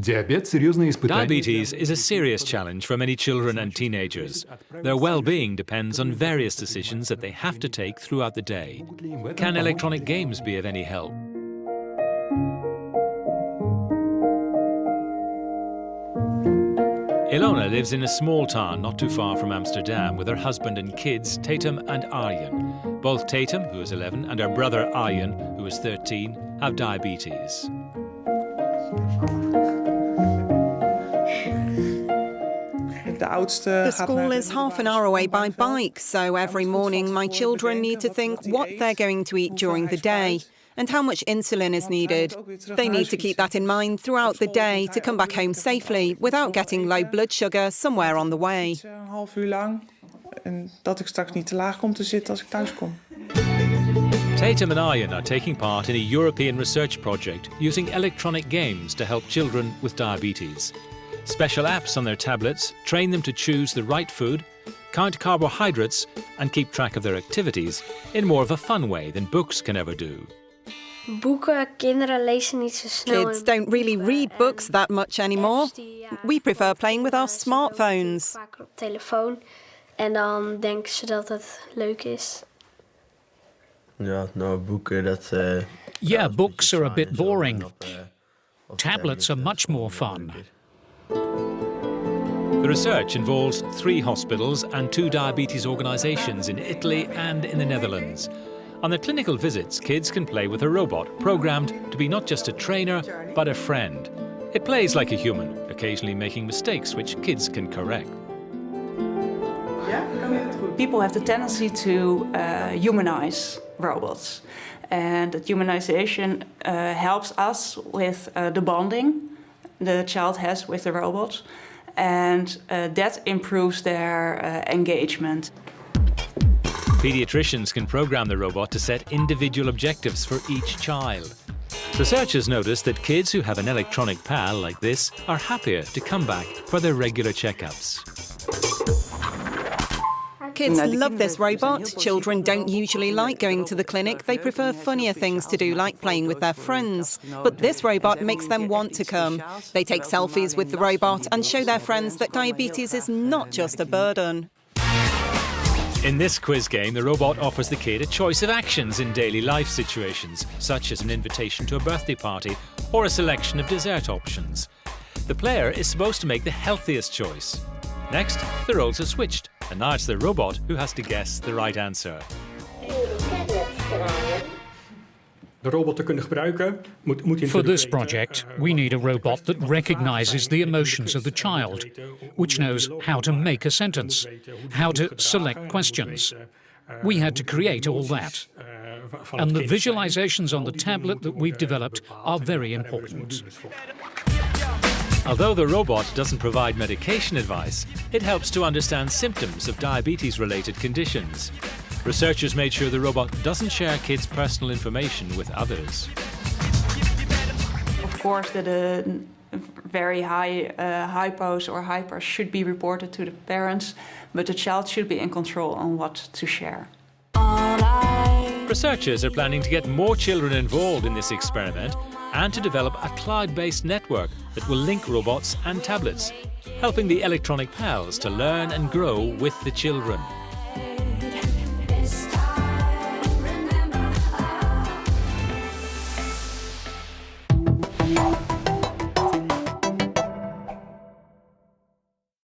Diabetes is a serious challenge for many children and teenagers. Their well-being depends on various decisions that they have to take throughout the day. Can electronic games be of any help? Ilona lives in a small town not too far from Amsterdam with her husband and kids, Tatum and Arjen. Both Tatum, who is 11, and her brother Arjen, who is 13, have diabetes. The school is half an hour away by bike, so every morning my children need to think what they're going to eat during the day and how much insulin is needed. They need to keep that in mind throughout the day to come back home safely without getting low blood sugar somewhere on the way. Tatum and Arjen are taking part in a European research project using electronic games to help children with diabetes. Special apps on their tablets train them to choose the right food, count carbohydrates and keep track of their activities in more of a fun way than books can ever do. Kids don't really read books that much anymore. We prefer playing with our smartphones. Yeah, books are a bit boring. Tablets are much more fun. The research involves 3 hospitals and 2 diabetes organisations in Italy and in the Netherlands. On their clinical visits, kids can play with a robot programmed to be not just a trainer, but a friend. It plays like a human, occasionally making mistakes which kids can correct. People have the tendency to humanize robots. And that humanization helps us with the bonding the child has with the robot. And that improves their engagement. Pediatricians can program the robot to set individual objectives for each child. Researchers notice that kids who have an electronic pal like this are happier to come back for their regular checkups. Kids love this robot. Children don't usually like going to the clinic. They prefer funnier things to do, like playing with their friends. But this robot makes them want to come. They take selfies with the robot and show their friends that diabetes is not just a burden. In this quiz game, the robot offers the kid a choice of actions in daily life situations, such as an invitation to a birthday party or a selection of dessert options. The player is supposed to make the healthiest choice. Next, the roles are switched, and now it's the robot who has to guess the right answer. For this project, we need a robot that recognizes the emotions of the child, which knows how to make a sentence, how to select questions. We had to create all that. And the visualizations on the tablet that we've developed are very important. Although the robot doesn't provide medication advice, it helps to understand symptoms of diabetes-related conditions. Researchers made sure the robot doesn't share kids' personal information with others. Of course, the very high hypos or hypers should be reported to the parents, but the child should be in control on what to share. Researchers are planning to get more children involved in this experiment and to develop a cloud-based network that will link robots and tablets, helping the electronic pals to learn and grow with the children.